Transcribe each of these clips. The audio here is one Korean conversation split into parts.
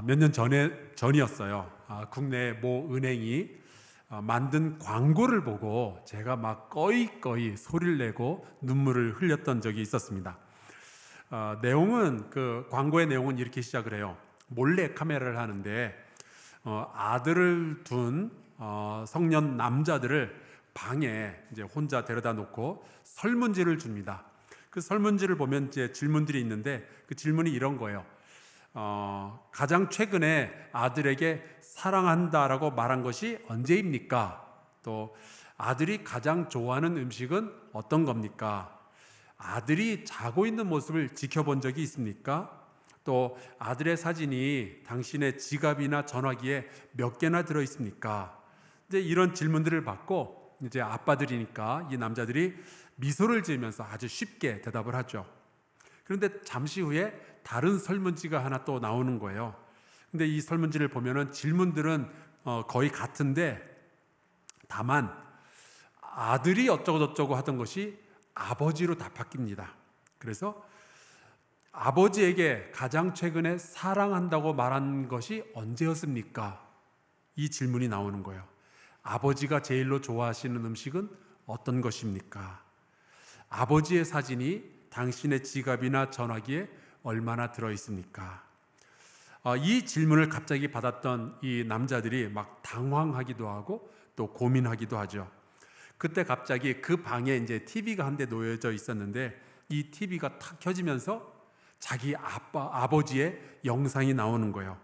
몇 년 전이었어요. 국내 모 은행이 만든 광고를 보고 제가 막 꺼이꺼이 소리를 내고 눈물을 흘렸던 적이 있었습니다. 내용은 그 광고의 내용은 이렇게 시작을 해요. 몰래 카메라를 하는데 아들을 둔 성년 남자들을 방에 이제 혼자 데려다 놓고 설문지를 줍니다. 그 설문지를 보면 이제 질문들이 있는데 그 질문이 이런 거예요. 가장 최근에 아들에게 사랑한다라고 말한 것이 언제입니까? 또 아들이 가장 좋아하는 음식은 어떤 겁니까? 아들이 자고 있는 모습을 지켜본 적이 있습니까? 또 아들의 사진이 당신의 지갑이나 전화기에 몇 개나 들어 있습니까? 이제 이런 질문들을 받고 이제 아빠들이니까 이 남자들이 미소를 지으면서 아주 쉽게 대답을 하죠. 그런데 잠시 후에 다른 설문지가 하나 또 나오는 거예요. 근데 이 설문지를 보면은 질문들은 거의 같은데 다만 아들이 어쩌고저쩌고 하던 것이 아버지로 다 바뀝니다. 그래서 아버지에게 가장 최근에 사랑한다고 말한 것이 언제였습니까? 이 질문이 나오는 거예요. 아버지가 제일로 좋아하시는 음식은 어떤 것입니까? 아버지의 사진이 당신의 지갑이나 전화기에 얼마나 들어있습니까? 이 질문을 갑자기 받았던 이 남자들이 막 당황하기도 하고 또 고민하기도 하죠. 그때 갑자기 그 방에 이제 TV가 한 대 놓여져 있었는데 이 TV가 탁 켜지면서 자기 아버지의 영상이 나오는 거예요.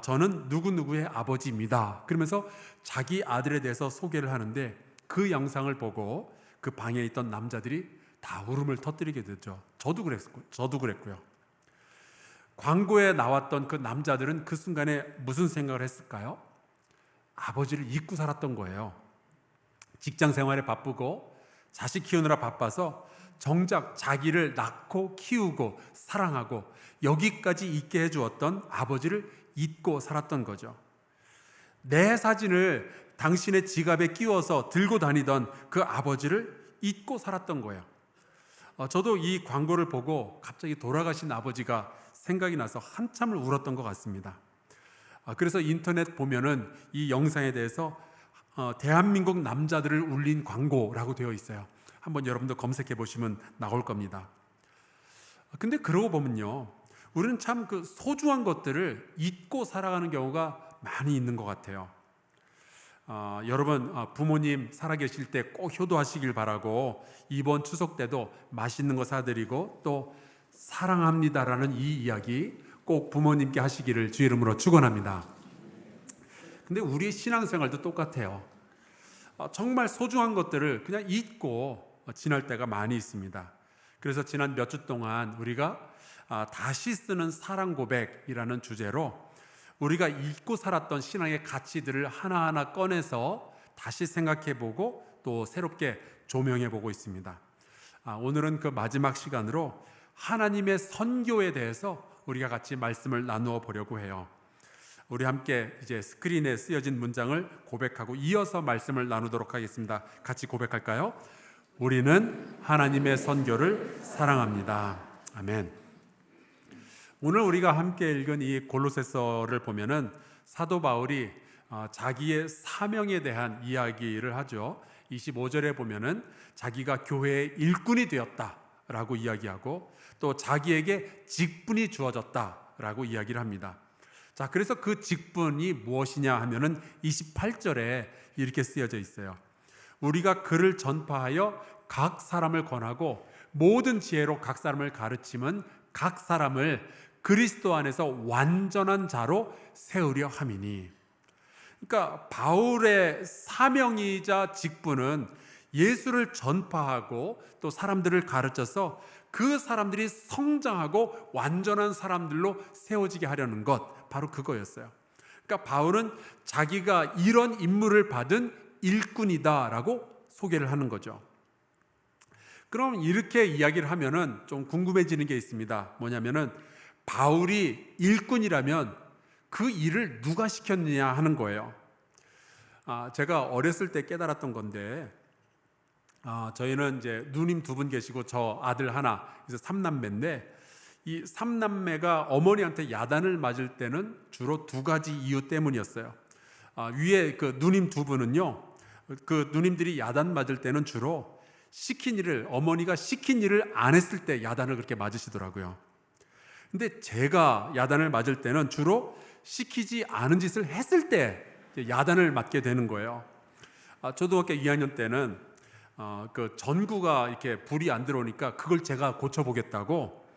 저는 누구누구의 아버지입니다. 그러면서 자기 아들에 대해서 소개를 하는데 그 영상을 보고 그 방에 있던 남자들이 다 울음을 터뜨리게 되죠. 저도 그랬고요. 광고에 나왔던 그 남자들은 그 순간에 무슨 생각을 했을까요? 아버지를 잊고 살았던 거예요. 직장 생활에 바쁘고 자식 키우느라 바빠서 정작 자기를 낳고 키우고 사랑하고 여기까지 있게 해주었던 아버지를 잊고 살았던 거죠. 내 사진을 당신의 지갑에 끼워서 들고 다니던 그 아버지를 잊고 살았던 거예요. 저도 이 광고를 보고 갑자기 돌아가신 아버지가 생각이 나서 한참을 울었던 것 같습니다. 그래서 인터넷 보면은 이 영상에 대해서 대한민국 남자들을 울린 광고라고 되어 있어요. 한번 여러분도 검색해 보시면 나올 겁니다. 근데 그러고 보면요, 우리는 참 그 소중한 것들을 잊고 살아가는 경우가 많이 있는 것 같아요. 여러분 부모님 살아계실 때 꼭 효도하시길 바라고 이번 추석 때도 맛있는 거 사드리고 또 사랑합니다라는 이 이야기 꼭 부모님께 하시기를 주 이름으로 축원합니다. 근데 우리의 신앙생활도 똑같아요. 정말 소중한 것들을 그냥 잊고 지날 때가 많이 있습니다. 그래서 지난 몇 주 동안 우리가 다시 쓰는 사랑 고백이라는 주제로 우리가 잊고 살았던 신앙의 가치들을 하나하나 꺼내서 다시 생각해보고 또 새롭게 조명해보고 있습니다. 오늘은 그 마지막 시간으로 하나님의 선교에 대해서 우리가 같이 말씀을 나누어 보려고 해요. 우리 함께 이제 스크린에 쓰여진 문장을 고백하고 이어서 말씀을 나누도록 하겠습니다. 같이 고백할까요? 우리는 하나님의 선교를 사랑합니다. 아멘. 오늘 우리가 함께 읽은 이 골로새서를 보면은 사도 바울이 자기의 사명에 대한 이야기를 하죠. 25절에 보면은 자기가 교회의 일꾼이 되었다라고 이야기하고 또 자기에게 직분이 주어졌다라고 이야기를 합니다. 자, 그래서 그 직분이 무엇이냐 하면은 28절에 이렇게 쓰여져 있어요. 우리가 그를 전파하여 각 사람을 권하고 모든 지혜로 각 사람을 가르침은 각 사람을 그리스도 안에서 완전한 자로 세우려 함이니. 그러니까 바울의 사명이자 직분은 예수를 전파하고 또 사람들을 가르쳐서 그 사람들이 성장하고 완전한 사람들로 세워지게 하려는 것, 바로 그거였어요. 그러니까 바울은 자기가 이런 임무를 받은 일꾼이다라고 소개를 하는 거죠. 그럼 이렇게 이야기를 하면은 좀 궁금해지는 게 있습니다. 뭐냐면은 바울이 일꾼이라면 그 일을 누가 시켰느냐 하는 거예요. 제가 어렸을 때 깨달았던 건데, 저희는 이제 누님 두 분 계시고 저 아들 하나, 그래서 3남매인데 이 삼남매가 어머니한테 야단을 맞을 때는 주로 두 가지 이유 때문이었어요. 위에 그 누님 두 분은요, 그 누님들이 야단 맞을 때는 주로 어머니가 시킨 일을 안 했을 때 야단을 그렇게 맞으시더라고요. 근데 제가 야단을 맞을 때는 주로 시키지 않은 짓을 했을 때 야단을 맞게 되는 거예요. 초등학교 2학년 때는 그 전구가 이렇게 불이 안 들어오니까 그걸 제가 고쳐보겠다고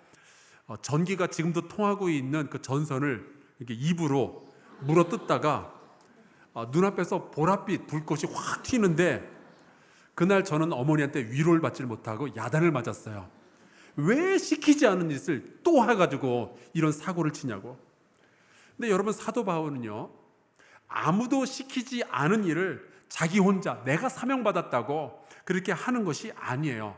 전기가 지금도 통하고 있는 그 전선을 이렇게 입으로 물어 뜯다가 눈앞에서 보랏빛 불꽃이 확 튀는데, 그날 저는 어머니한테 위로를 받지 못하고 야단을 맞았어요. 왜 시키지 않은 짓을 또 해가지고 이런 사고를 치냐고. 근데 여러분, 사도 바울은요, 아무도 시키지 않은 일을 자기 혼자 내가 사명받았다고 그렇게 하는 것이 아니에요.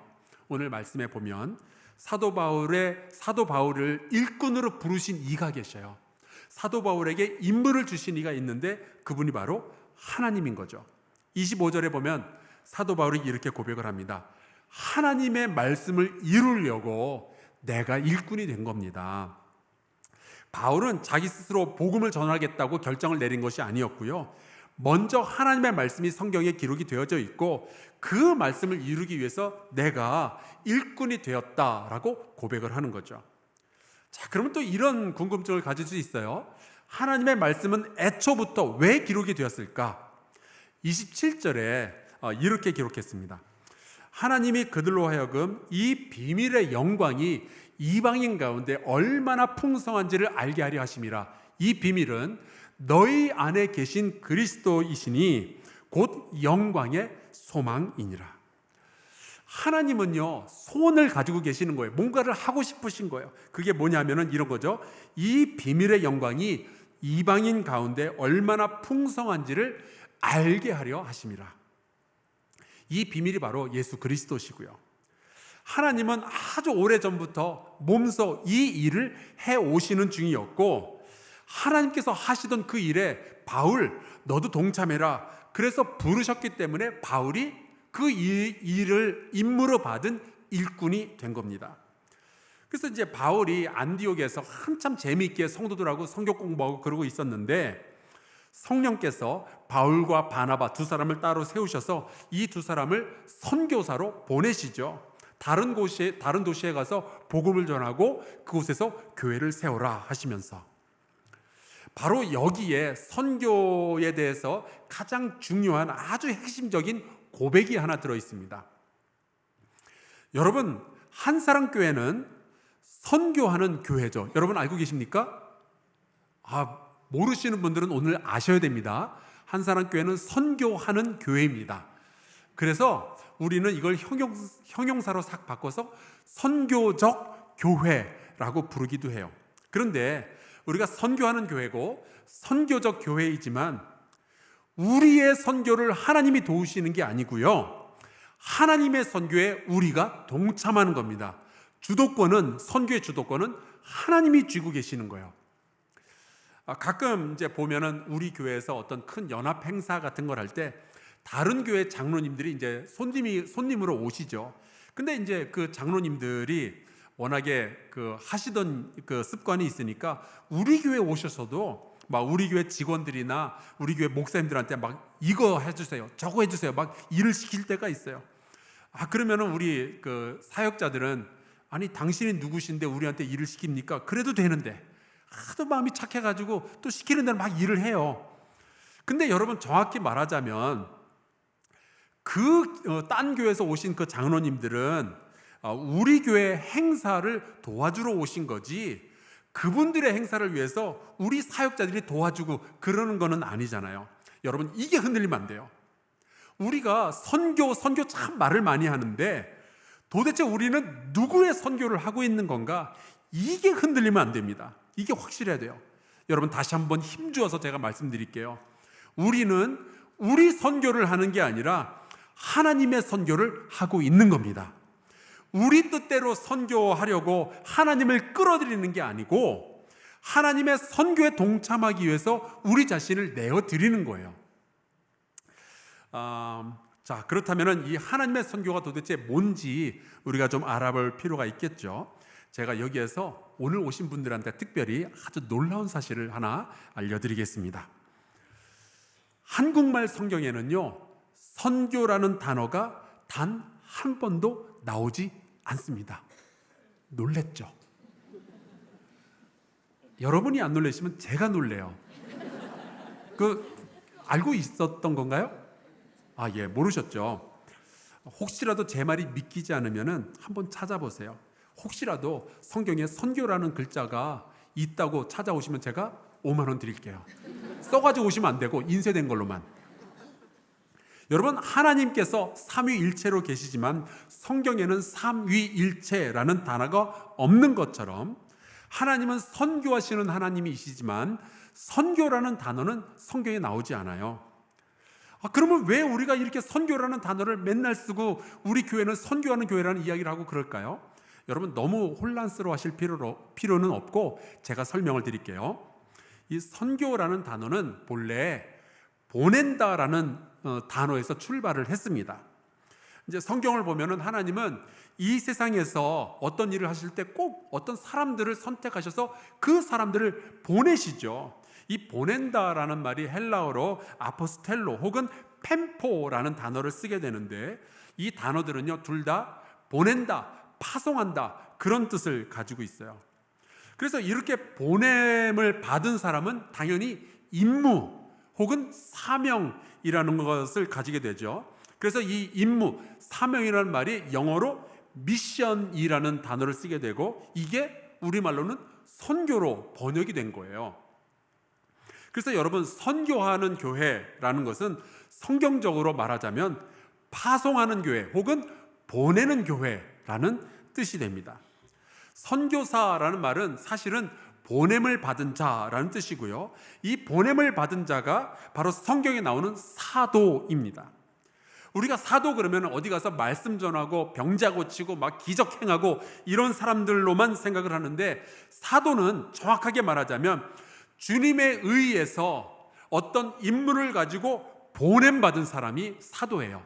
오늘 말씀에 보면 사도 바울을 일꾼으로 부르신 이가 계셔요. 사도 바울에게 임무를 주신 이가 있는데 그분이 바로 하나님인 거죠. 25절에 보면 사도 바울이 이렇게 고백을 합니다. 하나님의 말씀을 이루려고 내가 일꾼이 된 겁니다. 바울은 자기 스스로 복음을 전하겠다고 결정을 내린 것이 아니었고요. 먼저 하나님의 말씀이 성경에 기록이 되어져 있고 그 말씀을 이루기 위해서 내가 일꾼이 되었다라고 고백을 하는 거죠. 자, 그러면 또 이런 궁금증을 가질 수 있어요. 하나님의 말씀은 애초부터 왜 기록이 되었을까? 27절에 이렇게 기록했습니다. 하나님이 그들로 하여금 이 비밀의 영광이 이방인 가운데 얼마나 풍성한지를 알게 하려 하심이라. 이 비밀은 너희 안에 계신 그리스도이시니 곧 영광의 소망이니라. 하나님은요, 소원을 가지고 계시는 거예요. 뭔가를 하고 싶으신 거예요. 그게 뭐냐면은 이런 거죠. 이 비밀의 영광이 이방인 가운데 얼마나 풍성한지를 알게 하려 하심이라. 이 비밀이 바로 예수 그리스도시고요. 하나님은 아주 오래전부터 몸소 이 일을 해오시는 중이었고, 하나님께서 하시던 그 일에 바울 너도 동참해라 그래서 부르셨기 때문에 바울이 그 일을 임무로 받은 일꾼이 된 겁니다. 그래서 이제 바울이 안디옥에서 한참 재미있게 성도들하고 성경 공부하고 그러고 있었는데, 성령께서 바울과 바나바 두 사람을 따로 세우셔서 이 두 사람을 선교사로 보내시죠. 다른 도시에 가서 복음을 전하고 그곳에서 교회를 세우라 하시면서, 바로 여기에 선교에 대해서 가장 중요한 아주 핵심적인 고백이 하나 들어 있습니다. 여러분, 한사랑교회는 선교하는 교회죠. 여러분 알고 계십니까? 모르시는 분들은 오늘 아셔야 됩니다. 한사랑교회는 선교하는 교회입니다. 그래서 우리는 이걸 형용사로 싹 바꿔서 선교적 교회라고 부르기도 해요. 그런데 우리가 선교하는 교회고 선교적 교회이지만 우리의 선교를 하나님이 도우시는 게 아니고요, 하나님의 선교에 우리가 동참하는 겁니다. 선교의 주도권은 하나님이 쥐고 계시는 거예요. 가끔 이제 보면은 우리 교회에서 어떤 큰 연합 행사 같은 걸 할 때 다른 교회 장로님들이 이제 손님으로 오시죠. 근데 이제 그 장로님들이 워낙에 하시던 습관이 있으니까 우리 교회 오셔서도 막 우리 교회 직원들이나 우리 교회 목사님들한테 막 이거 해주세요, 저거 해주세요, 막 일을 시킬 때가 있어요. 그러면은 우리 사역자들은 아니 당신이 누구신데 우리한테 일을 시킵니까? 그래도 되는데 하도 마음이 착해가지고 또 시키는 대로 막 일을 해요. 근데 여러분, 정확히 말하자면 딴 교회에서 오신 그 장로님들은 우리 교회 행사를 도와주러 오신 거지, 그분들의 행사를 위해서 우리 사역자들이 도와주고 그러는 거는 아니잖아요. 여러분, 이게 흔들리면 안 돼요. 우리가 선교 참 말을 많이 하는데 도대체 우리는 누구의 선교를 하고 있는 건가? 이게 흔들리면 안 됩니다. 이게 확실해야 돼요. 여러분, 다시 한번 힘주어서 제가 말씀드릴게요. 우리는 우리 선교를 하는 게 아니라 하나님의 선교를 하고 있는 겁니다. 우리 뜻대로 선교하려고 하나님을 끌어들이는 게 아니고 하나님의 선교에 동참하기 위해서 우리 자신을 내어드리는 거예요. 자, 그렇다면 이 하나님의 선교가 도대체 뭔지 우리가 좀 알아볼 필요가 있겠죠. 제가 여기에서 오늘 오신 분들한테 특별히 아주 놀라운 사실을 하나 알려드리겠습니다. 한국말 성경에는요, 선교라는 단어가 단 한 번도 나오지 않습니다. 놀랬죠? 여러분이 안 놀라시면 제가 놀래요. 알고 있었던 건가요? 예, 모르셨죠? 혹시라도 제 말이 믿기지 않으면 한번 찾아보세요. 혹시라도 성경에 선교라는 글자가 있다고 찾아오시면 제가 5만 원 드릴게요. 써가지고 오시면 안 되고 인쇄된 걸로만. 여러분, 하나님께서 삼위일체로 계시지만 성경에는 삼위일체라는 단어가 없는 것처럼 하나님은 선교하시는 하나님이시지만 선교라는 단어는 성경에 나오지 않아요. 그러면 왜 우리가 이렇게 선교라는 단어를 맨날 쓰고 우리 교회는 선교하는 교회라는 이야기를 하고 그럴까요? 여러분, 너무 혼란스러워 하실 필요는 없고 제가 설명을 드릴게요. 이 선교라는 단어는 본래 보낸다라는 단어에서 출발을 했습니다. 이제 성경을 보면은 하나님은 이 세상에서 어떤 일을 하실 때 꼭 어떤 사람들을 선택하셔서 그 사람들을 보내시죠. 이 보낸다라는 말이 헬라어로 아포스텔로 혹은 펜포라는 단어를 쓰게 되는데, 이 단어들은요 둘 다 보낸다, 파송한다 그런 뜻을 가지고 있어요. 그래서 이렇게 보냄을 받은 사람은 당연히 임무 혹은 사명이라는 것을 가지게 되죠. 그래서 이 임무, 사명이라는 말이 영어로 미션이라는 단어를 쓰게 되고 이게 우리말로는 선교로 번역이 된 거예요. 그래서 여러분, 선교하는 교회라는 것은 성경적으로 말하자면 파송하는 교회 혹은 보내는 교회라는 뜻이 됩니다. 선교사라는 말은 사실은 보냄을 받은 자라는 뜻이고요. 이 보냄을 받은 자가 바로 성경에 나오는 사도입니다. 우리가 사도 그러면 어디 가서 말씀 전하고 병자 고치고 막 기적 행하고 이런 사람들로만 생각을 하는데, 사도는 정확하게 말하자면 주님에 의해서 어떤 임무를 가지고 보냄받은 사람이 사도예요.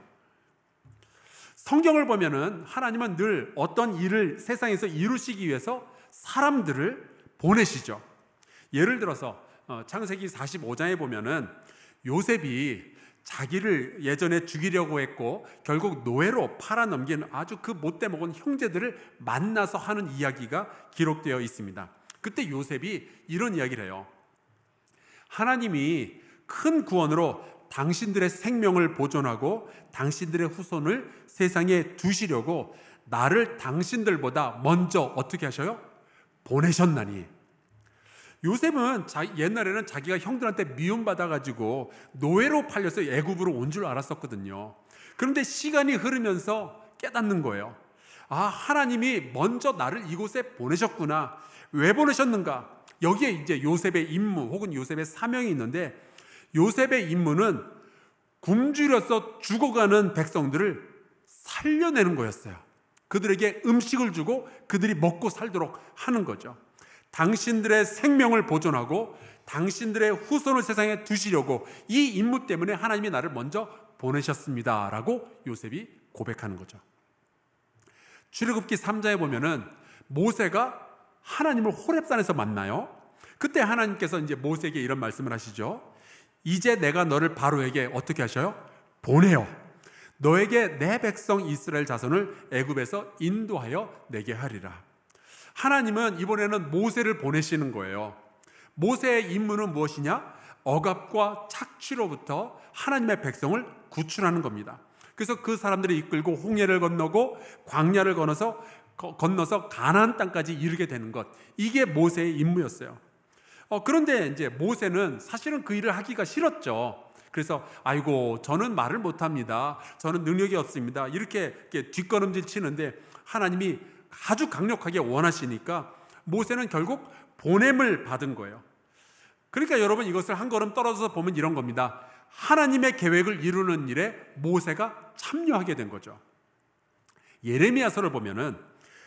성경을 보면은 하나님은 늘 어떤 일을 세상에서 이루시기 위해서 사람들을 보내시죠. 예를 들어서 창세기 45장에 보면은 요셉이 자기를 예전에 죽이려고 했고 결국 노예로 팔아넘긴 아주 그 못돼 먹은 형제들을 만나서 하는 이야기가 기록되어 있습니다. 그때 요셉이 이런 이야기를 해요. 하나님이 큰 구원으로 당신들의 생명을 보존하고 당신들의 후손을 세상에 두시려고 나를 당신들보다 먼저 어떻게 하셔요? 보내셨나니. 요셉은 옛날에는 자기가 형들한테 미움받아가지고 노예로 팔려서 애굽으로 온 줄 알았었거든요. 그런데 시간이 흐르면서 깨닫는 거예요. 하나님이 먼저 나를 이곳에 보내셨구나. 왜 보내셨는가? 여기에 이제 요셉의 임무 혹은 요셉의 사명이 있는데, 요셉의 임무는 굶주려서 죽어가는 백성들을 살려내는 거였어요. 그들에게 음식을 주고 그들이 먹고 살도록 하는 거죠. 당신들의 생명을 보존하고 당신들의 후손을 세상에 두시려고 이 임무 때문에 하나님이 나를 먼저 보내셨습니다 라고 요셉이 고백하는 거죠. 출애굽기 3장에 보면은 모세가 하나님을 호렙산에서 만나요. 그때 하나님께서 이제 모세에게 이런 말씀을 하시죠. 이제 내가 너를 바로에게 어떻게 하셔요? 보내요. 너에게 내 백성 이스라엘 자손을 애굽에서 인도하여 내게 하리라. 하나님은 이번에는 모세를 보내시는 거예요. 모세의 임무는 무엇이냐? 억압과 착취로부터 하나님의 백성을 구출하는 겁니다. 그래서 그 사람들을 이끌고 홍해를 건너고 광야를 건너서 가나안 땅까지 이르게 되는 것, 이게 모세의 임무였어요. 그런데 이제 모세는 사실은 그 일을 하기가 싫었죠. 그래서 아이고 저는 말을 못합니다. 저는 능력이 없습니다. 이렇게 뒷걸음질 치는데 하나님이 아주 강력하게 원하시니까 모세는 결국 보냄을 받은 거예요. 그러니까 여러분, 이것을 한 걸음 떨어져서 보면 이런 겁니다. 하나님의 계획을 이루는 일에 모세가 참여하게 된 거죠. 예레미야서를 보면은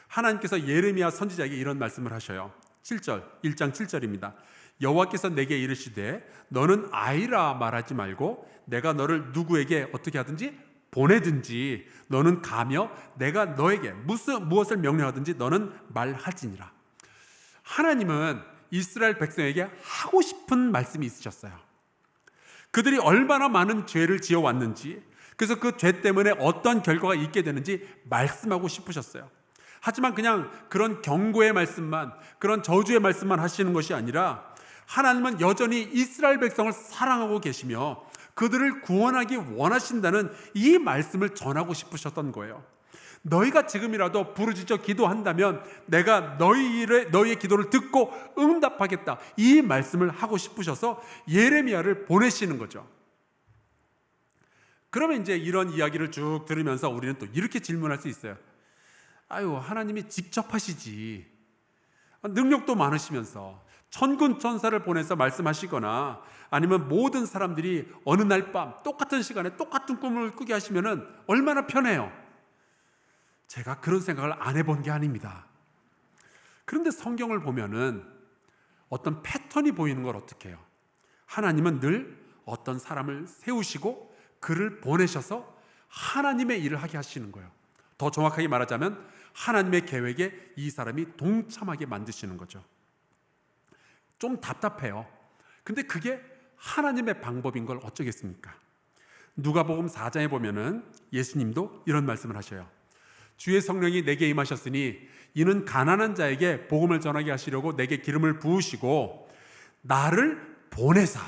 하나님께서 예레미야 선지자에게 이런 말씀을 하셔요. 7절, 1장 7절입니다. 여호와께서 내게 이르시되 너는 아이라 말하지 말고 내가 너를 누구에게 어떻게 하든지 보내든지 너는 가며 내가 너에게 무엇을 명령하든지 너는 말할지니라. 하나님은 이스라엘 백성에게 하고 싶은 말씀이 있으셨어요. 그들이 얼마나 많은 죄를 지어왔는지, 그래서 그 죄 때문에 어떤 결과가 있게 되는지 말씀하고 싶으셨어요. 하지만 그냥 그런 경고의 말씀만, 그런 저주의 말씀만 하시는 것이 아니라 하나님은 여전히 이스라엘 백성을 사랑하고 계시며 그들을 구원하기 원하신다는 이 말씀을 전하고 싶으셨던 거예요. 너희가 지금이라도 부르짖어 기도한다면 내가 너희의 기도를 듣고 응답하겠다, 이 말씀을 하고 싶으셔서 예레미야를 보내시는 거죠. 그러면 이제 이런 이야기를 쭉 들으면서 우리는 또 이렇게 질문할 수 있어요. 아유, 하나님이 직접 하시지, 능력도 많으시면서 천군 천사를 보내서 말씀하시거나 아니면 모든 사람들이 어느 날 밤 똑같은 시간에 똑같은 꿈을 꾸게 하시면은 얼마나 편해요. 제가 그런 생각을 안 해본 게 아닙니다. 그런데 성경을 보면은 어떤 패턴이 보이는 걸 어떻게 해요? 하나님은 늘 어떤 사람을 세우시고 그를 보내셔서 하나님의 일을 하게 하시는 거예요. 더 정확하게 말하자면 하나님의 계획에 이 사람이 동참하게 만드시는 거죠. 좀 답답해요. 근데 그게 하나님의 방법인 걸 어쩌겠습니까? 누가복음 4장에 보면은 예수님도 이런 말씀을 하셔요. 주의 성령이 내게 임하셨으니 이는 가난한 자에게 복음을 전하게 하시려고 내게 기름을 부으시고 나를 보내사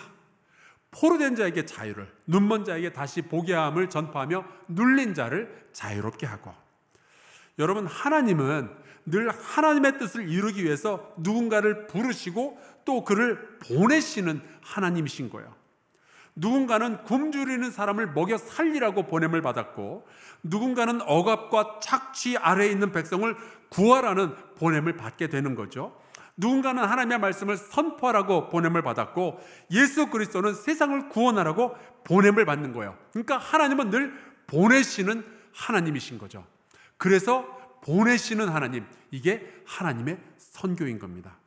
포로된 자에게 자유를, 눈먼 자에게 다시 보게 함을 전파하며 눌린 자를 자유롭게 하고. 여러분, 하나님은 늘 하나님의 뜻을 이루기 위해서 누군가를 부르시고 또 그를 보내시는 하나님이신 거예요. 누군가는 굶주리는 사람을 먹여 살리라고 보냄을 받았고, 누군가는 억압과 착취 아래에 있는 백성을 구하라는 보냄을 받게 되는 거죠. 누군가는 하나님의 말씀을 선포하라고 보냄을 받았고, 예수 그리스도는 세상을 구원하라고 보냄을 받는 거예요. 그러니까 하나님은 늘 보내시는 하나님이신 거죠. 그래서 보내시는 하나님, 이게 하나님의 선교인 겁니다.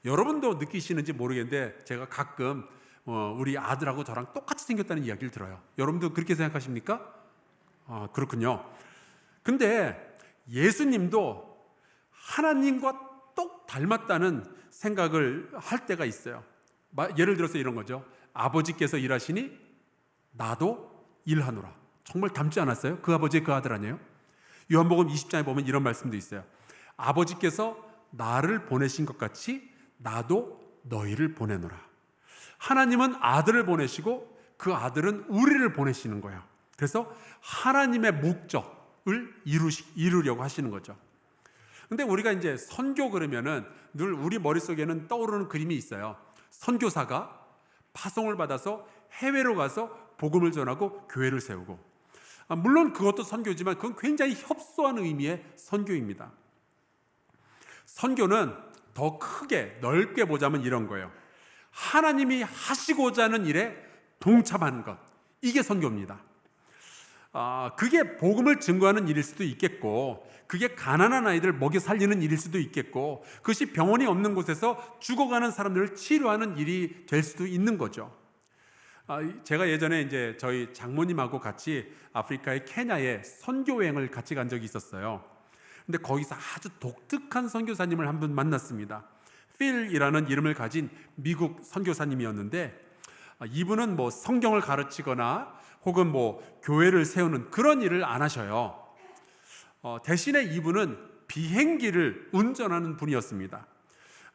여러분도 느끼시는지 모르겠는데 제가 가끔 우리 아들하고 저랑 똑같이 생겼다는 이야기를 들어요. 여러분도 그렇게 생각하십니까? 그렇군요. 근데 예수님도 하나님과 똑 닮았다는 생각을 할 때가 있어요. 예를 들어서 이런 거죠. 아버지께서 일하시니 나도 일하노라. 정말 닮지 않았어요? 그 아버지의 그 아들 아니에요? 요한복음 20장에 보면 이런 말씀도 있어요. 아버지께서 나를 보내신 것 같이 나도 너희를 보내노라. 하나님은 아들을 보내시고 그 아들은 우리를 보내시는 거예요. 그래서 하나님의 목적을 이루려고 하시는 거죠. 근데 우리가 이제 선교 그러면은 늘 우리 머릿속에는 떠오르는 그림이 있어요. 선교사가 파송을 받아서 해외로 가서 복음을 전하고 교회를 세우고, 물론 그것도 선교지만 그건 굉장히 협소한 의미의 선교입니다. 선교는 더 크게 넓게 보자면 이런 거예요. 하나님이 하시고자 하는 일에 동참하는 것, 이게 선교입니다. 그게 복음을 증거하는 일일 수도 있겠고, 그게 가난한 아이들 먹여 살리는 일일 수도 있겠고, 그것이 병원이 없는 곳에서 죽어가는 사람들을 치료하는 일이 될 수도 있는 거죠. 제가 예전에 이제 저희 장모님하고 같이 아프리카의 케냐에 선교여행을 같이 간 적이 있었어요. 근데 거기서 아주 독특한 선교사님을 한 분 만났습니다. 필이라는 이름을 가진 미국 선교사님이었는데, 이분은 뭐 성경을 가르치거나 혹은 뭐 교회를 세우는 그런 일을 안 하셔요. 대신에 이분은 비행기를 운전하는 분이었습니다.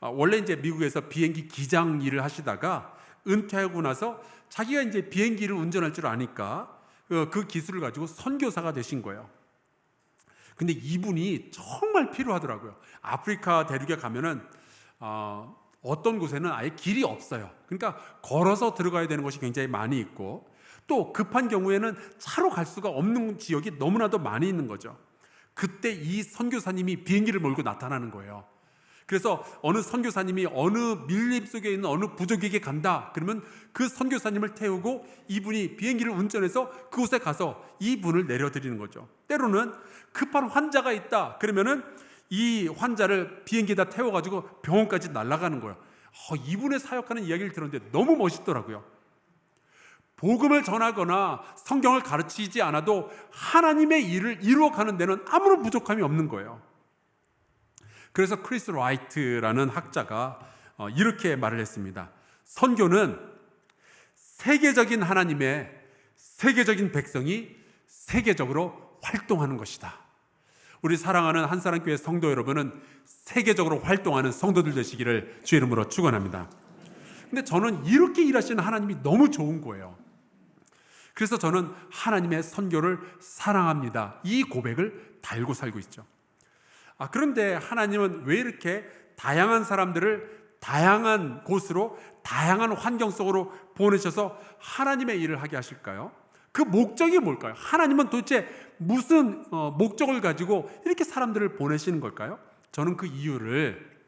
원래 이제 미국에서 비행기 기장 일을 하시다가 은퇴하고 나서 자기가 이제 비행기를 운전할 줄 아니까 그 기술을 가지고 선교사가 되신 거예요. 근데 이분이 정말 필요하더라고요. 아프리카 대륙에 가면은 어떤 곳에는 아예 길이 없어요. 그러니까 걸어서 들어가야 되는 곳이 굉장히 많이 있고, 또 급한 경우에는 차로 갈 수가 없는 지역이 너무나도 많이 있는 거죠. 그때 이 선교사님이 비행기를 몰고 나타나는 거예요. 그래서 어느 선교사님이 어느 밀림 속에 있는 어느 부족에게 간다 그러면 그 선교사님을 태우고 이분이 비행기를 운전해서 그곳에 가서 이분을 내려드리는 거죠. 때로는 급한 환자가 있다 그러면은 이 환자를 비행기에다 태워가지고 병원까지 날아가는 거예요. 이분의 사역하는 이야기를 들었는데 너무 멋있더라고요. 복음을 전하거나 성경을 가르치지 않아도 하나님의 일을 이루어가는 데는 아무런 부족함이 없는 거예요. 그래서 크리스 라이트라는 학자가 이렇게 말을 했습니다. 선교는 세계적인 하나님의 세계적인 백성이 세계적으로 활동하는 것이다. 우리 사랑하는 한사랑교회 성도 여러분은 세계적으로 활동하는 성도들 되시기를 주의 이름으로 축원합니다. 근데 저는 이렇게 일하시는 하나님이 너무 좋은 거예요. 그래서 저는 하나님의 선교를 사랑합니다. 이 고백을 달고 살고 있죠. 그런데 하나님은 왜 이렇게 다양한 사람들을 다양한 곳으로 다양한 환경 속으로 보내셔서 하나님의 일을 하게 하실까요? 그 목적이 뭘까요? 하나님은 도대체 무슨 목적을 가지고 이렇게 사람들을 보내시는 걸까요? 저는 그 이유를,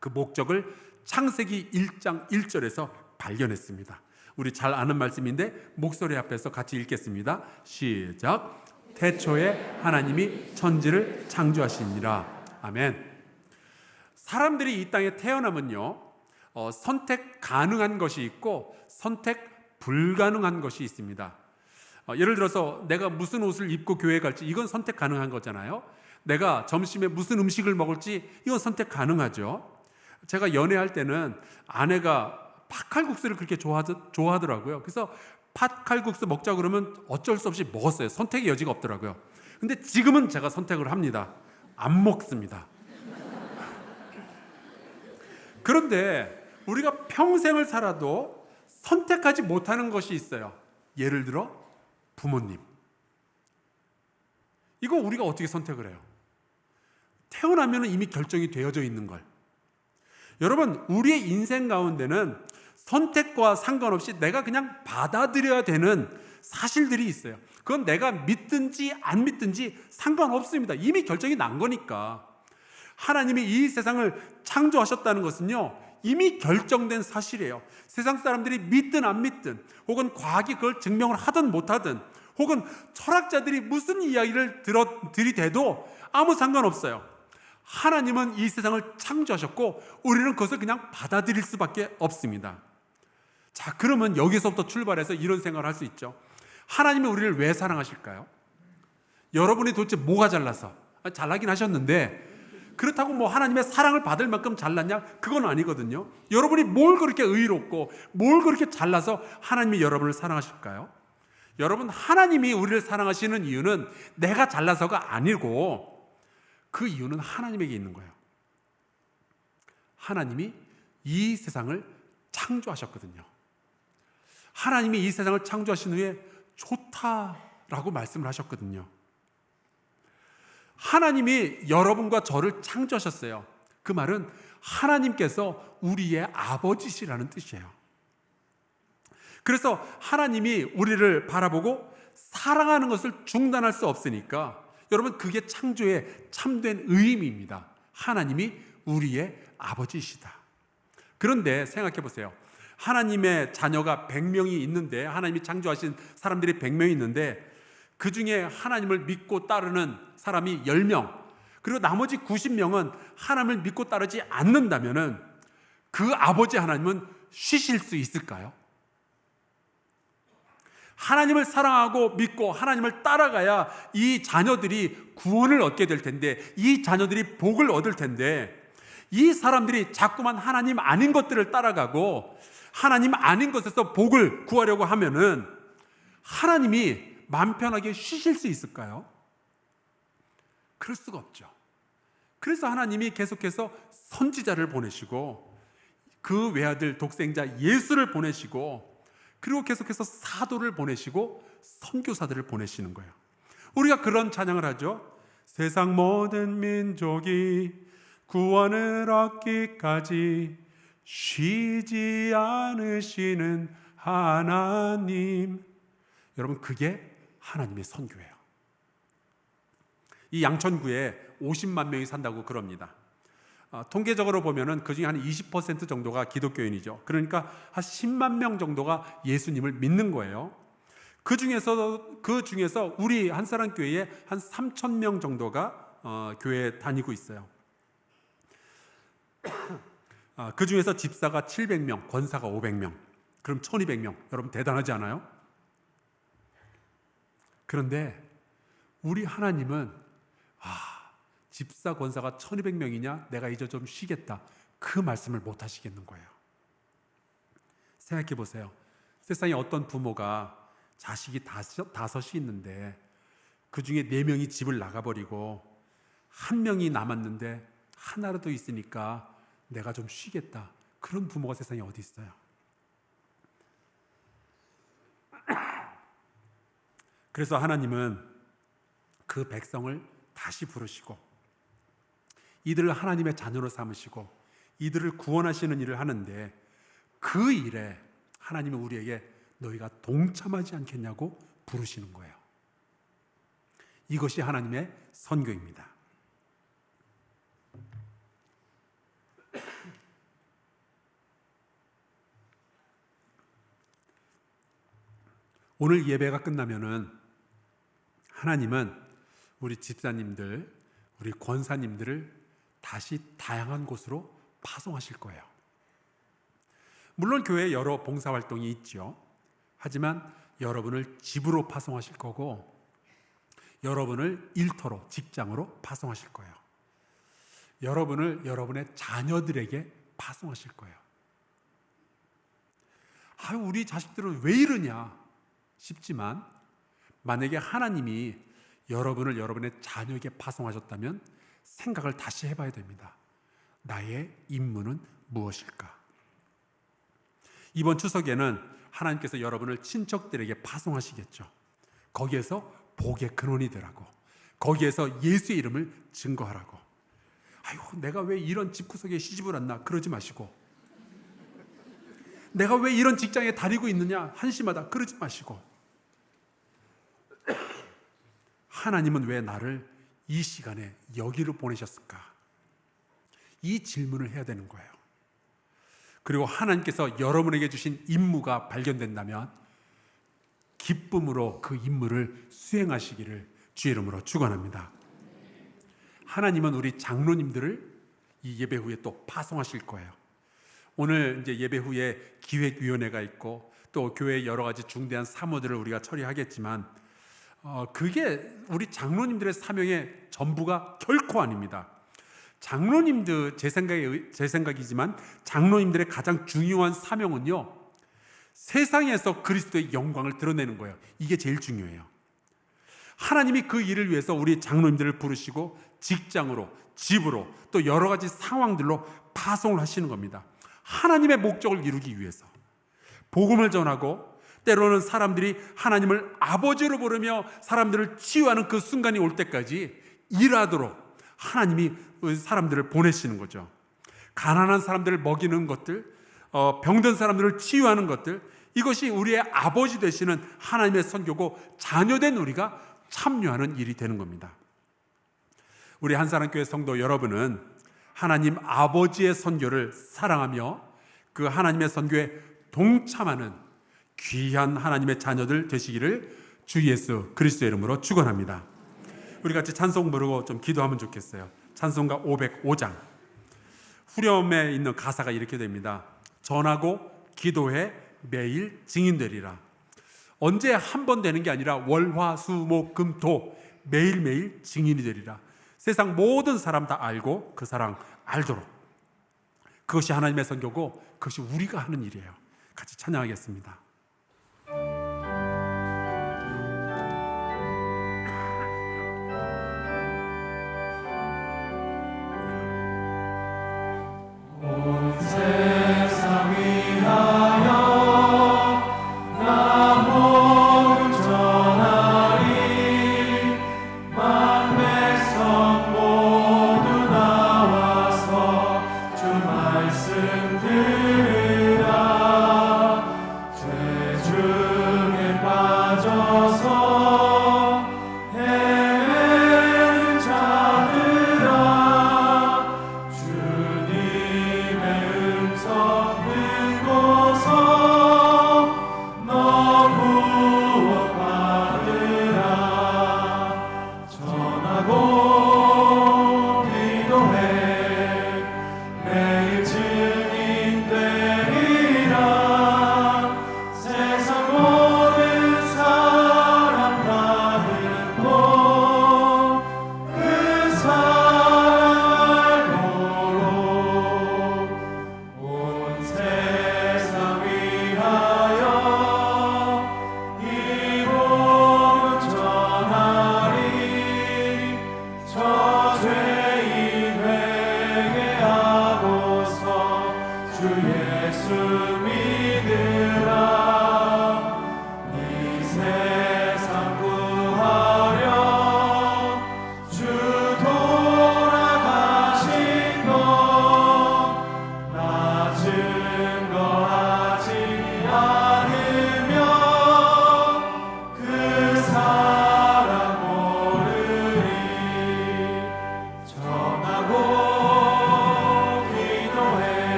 그 목적을 창세기 1장 1절에서 발견했습니다. 우리 잘 아는 말씀인데 목소리 앞에서 같이 읽겠습니다. 시작. 태초에 하나님이 천지를 창조하시니라. 아멘. 사람들이 이 땅에 태어나면요, 선택 가능한 것이 있고 선택 불가능한 것이 있습니다. 예를 들어서 내가 무슨 옷을 입고 교회에 갈지, 이건 선택 가능한 거잖아요. 내가 점심에 무슨 음식을 먹을지, 이건 선택 가능하죠. 제가 연애할 때는 아내가 팥칼국수를 그렇게 좋아하더라고요. 그래서 팥칼국수 먹자 그러면 어쩔 수 없이 먹었어요. 선택의 여지가 없더라고요. 근데 지금은 제가 선택을 합니다. 안 먹습니다. 그런데 우리가 평생을 살아도 선택하지 못하는 것이 있어요. 예를 들어 부모님. 이거 우리가 어떻게 선택을 해요? 태어나면 이미 결정이 되어져 있는 걸. 여러분, 우리의 인생 가운데는 선택과 상관없이 내가 그냥 받아들여야 되는 사실들이 있어요. 그건 내가 믿든지 안 믿든지 상관없습니다. 이미 결정이 난 거니까. 하나님이 이 세상을 창조하셨다는 것은요, 이미 결정된 사실이에요. 세상 사람들이 믿든 안 믿든, 혹은 과학이 그걸 증명을 하든 못하든, 혹은 철학자들이 무슨 이야기를 들이대도 아무 상관없어요. 하나님은 이 세상을 창조하셨고 우리는 그것을 그냥 받아들일 수밖에 없습니다. 자, 그러면 여기서부터 출발해서 이런 생각을 할 수 있죠. 하나님이 우리를 왜 사랑하실까요? 여러분이 도대체 뭐가 잘나서? 잘나긴 하셨는데 그렇다고 뭐 하나님의 사랑을 받을 만큼 잘났냐? 그건 아니거든요. 여러분이 뭘 그렇게 의롭고 뭘 그렇게 잘나서 하나님이 여러분을 사랑하실까요? 여러분, 하나님이 우리를 사랑하시는 이유는 내가 잘나서가 아니고 그 이유는 하나님에게 있는 거예요. 하나님이 이 세상을 창조하셨거든요. 하나님이 이 세상을 창조하신 후에 좋다라고 말씀을 하셨거든요. 하나님이 여러분과 저를 창조하셨어요. 그 말은 하나님께서 우리의 아버지시라는 뜻이에요. 그래서 하나님이 우리를 바라보고 사랑하는 것을 중단할 수 없으니까 여러분, 그게 창조의 참된 의미입니다. 하나님이 우리의 아버지이시다. 그런데 생각해 보세요. 하나님의 자녀가 100명이 있는데, 하나님이 창조하신 사람들이 100명이 있는데 그 중에 하나님을 믿고 따르는 사람이 10명, 그리고 나머지 90명은 하나님을 믿고 따르지 않는다면 그 아버지 하나님은 쉬실 수 있을까요? 하나님을 사랑하고 믿고 하나님을 따라가야 이 자녀들이 구원을 얻게 될 텐데, 이 자녀들이 복을 얻을 텐데, 이 사람들이 자꾸만 하나님 아닌 것들을 따라가고 하나님 아닌 것에서 복을 구하려고 하면은 하나님이 마음 편하게 쉬실 수 있을까요? 그럴 수가 없죠. 그래서 하나님이 계속해서 선지자를 보내시고 그 외아들 독생자 예수를 보내시고, 그리고 계속해서 사도를 보내시고 선교사들을 보내시는 거예요. 우리가 그런 찬양을 하죠. 세상 모든 민족이 구원을 얻기까지 쉬지 않으시는 하나님. 여러분, 그게 하나님의 선교예요. 이 양천구에 50만 명이 산다고 그럽니다. 통계적으로 보면은 그 중에 한 20% 정도가 기독교인이죠. 그러니까 한 10만 명 정도가 예수님을 믿는 거예요. 그 중에서 우리 한사랑교회에 한 3,000명 정도가 교회에 다니고 있어요. 그 중에서 집사가 700명, 권사가 500명. 그럼 1200명. 여러분 대단하지 않아요? 그런데 우리 하나님은 집사 권사가 1200명이냐? 내가 이제 좀 쉬겠다. 그 말씀을 못 하시겠는 거예요. 생각해 보세요. 세상에 어떤 부모가 자식이 다섯이 있는데 그 중에 4명이 집을 나가버리고 1명이 남았는데 하나라도 있으니까 내가 좀 쉬겠다. 그런 부모가 세상에 어디 있어요? 그래서 하나님은 그 백성을 다시 부르시고 이들을 하나님의 자녀로 삼으시고 이들을 구원하시는 일을 하는데 그 일에 하나님은 우리에게 너희가 동참하지 않겠냐고 부르시는 거예요. 이것이 하나님의 선교입니다. 오늘 예배가 끝나면은 하나님은 우리 집사님들, 우리 권사님들을 다시 다양한 곳으로 파송하실 거예요. 물론 교회에 여러 봉사활동이 있죠. 하지만 여러분을 집으로 파송하실 거고 여러분을 일터로, 직장으로 파송하실 거예요. 여러분을 여러분의 자녀들에게 파송하실 거예요. 우리 자식들은 왜 이러냐 싶지만 만약에 하나님이 여러분을 여러분의 자녀에게 파송하셨다면 생각을 다시 해봐야 됩니다. 나의 임무는 무엇일까? 이번 추석에는 하나님께서 여러분을 친척들에게 파송하시겠죠. 거기에서 복의 근원이 되라고, 거기에서 예수의 이름을 증거하라고. 내가 왜 이런 집구석에 시집을 왔나 그러지 마시고, 내가 왜 이런 직장에 다니고 있느냐 한심하다 그러지 마시고, 하나님은 왜 나를 이 시간에 여기로 보내셨을까? 이 질문을 해야 되는 거예요. 그리고 하나님께서 여러분에게 주신 임무가 발견된다면 기쁨으로 그 임무를 수행하시기를 주의 이름으로 축원합니다. 하나님은 우리 장로님들을 이 예배 후에 또 파송하실 거예요. 오늘 이제 예배 후에 기획위원회가 있고 또 교회의 여러 가지 중대한 사무들을 우리가 처리하겠지만 그게 우리 장로님들의 사명의 전부가 결코 아닙니다. 장로님들, 제 생각이지만 장로님들의 가장 중요한 사명은요, 세상에서 그리스도의 영광을 드러내는 거예요. 이게 제일 중요해요. 하나님이 그 일을 위해서 우리 장로님들을 부르시고 직장으로, 집으로, 또 여러 가지 상황들로 파송을 하시는 겁니다. 하나님의 목적을 이루기 위해서 복음을 전하고, 때로는 사람들이 하나님을 아버지로 부르며 사람들을 치유하는 그 순간이 올 때까지 일하도록 하나님이 사람들을 보내시는 거죠. 가난한 사람들을 먹이는 것들, 병든 사람들을 치유하는 것들, 이것이 우리의 아버지 되시는 하나님의 선교고 자녀된 우리가 참여하는 일이 되는 겁니다. 우리 한사랑교회 성도 여러분은 하나님 아버지의 선교를 사랑하며 그 하나님의 선교에 동참하는 귀한 하나님의 자녀들 되시기를 주 예수 그리스도의 이름으로 축원합니다. 우리 같이 찬송 부르고 좀 기도하면 좋겠어요. 찬송가 505장 후렴에 있는 가사가 이렇게 됩니다. 전하고 기도해 매일 증인되리라. 언제 한 번 되는 게 아니라 월화수목금토 매일매일 증인이 되리라. 세상 모든 사람 다 알고 그 사랑 알도록. 그것이 하나님의 선교고 그것이 우리가 하는 일이에요. 같이 찬양하겠습니다. 말씀 들으라.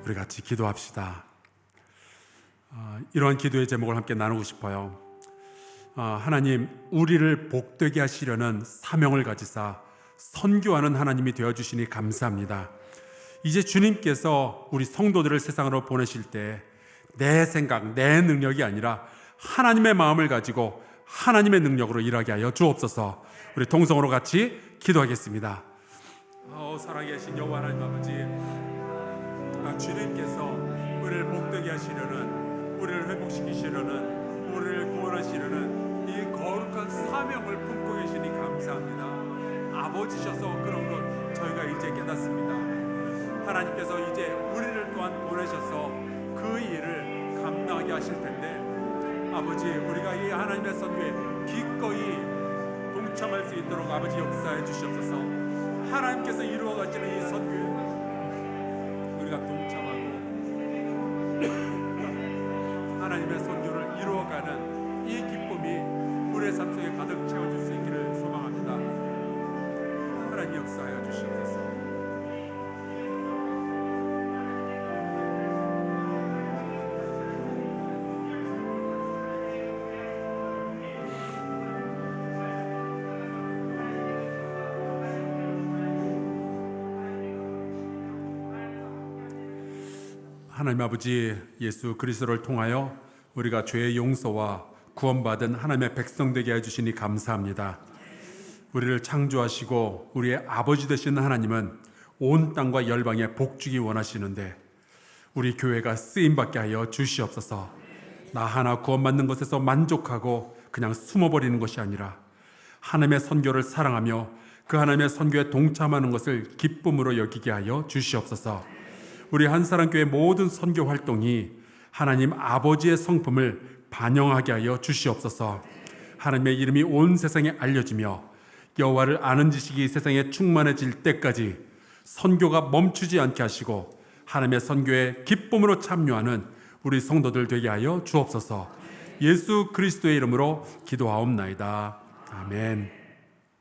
우리 같이 기도합시다. 이러한 기도의 제목을 함께 나누고 싶어요. 하나님, 우리를 복되게 하시려는 사명을 가지사 선교하는 하나님이 되어주시니 감사합니다. 이제 주님께서 우리 성도들을 세상으로 보내실 때 내 생각, 내 능력이 아니라 하나님의 마음을 가지고 하나님의 능력으로 일하게 하여 주옵소서. 우리 동성으로 같이 기도하겠습니다. 살아계신 여호와 하나님 아버지, 주님께서 우리를 복되게 하시려는, 우리를 회복시키시려는, 우리를 구원하시려는 이 거룩한 사명을 품고 계시니 감사합니다. 아버지셔서 그런 것 저희가 이제 깨닫습니다. 하나님께서 이제 우리를 또한 보내셔서 그 일을 감당하게 하실 텐데, 아버지, 우리가 이 하나님의 선교에 기꺼이 동참할 수 있도록 아버지 역사해 주시옵소서. 하나님께서 이루어 가시는 이 선교에 우리가 동참하고 하나님의 선교를 이루어가는 이 기쁨이 우리의 삶 속에 가득 채워줄 수 있기를 소망합니다. 하나님 역사하여 주시옵소서. 하나님 아버지, 예수 그리스도를 통하여 우리가 죄의 용서와 구원받은 하나님의 백성 되게 해주시니 감사합니다. 우리를 창조하시고 우리의 아버지 되시는 하나님은 온 땅과 열방에 복주기 원하시는데 우리 교회가 쓰임받게 하여 주시옵소서. 나 하나 구원받는 것에서 만족하고 그냥 숨어버리는 것이 아니라 하나님의 선교를 사랑하며 그 하나님의 선교에 동참하는 것을 기쁨으로 여기게 하여 주시옵소서. 우리 한사랑교회 모든 선교 활동이 하나님 아버지의 성품을 반영하게 하여 주시옵소서. 하나님의 이름이 온 세상에 알려지며 여호와를 아는 지식이 세상에 충만해질 때까지 선교가 멈추지 않게 하시고 하나님의 선교에 기쁨으로 참여하는 우리 성도들 되게 하여 주옵소서. 예수 그리스도의 이름으로 기도하옵나이다. 아멘.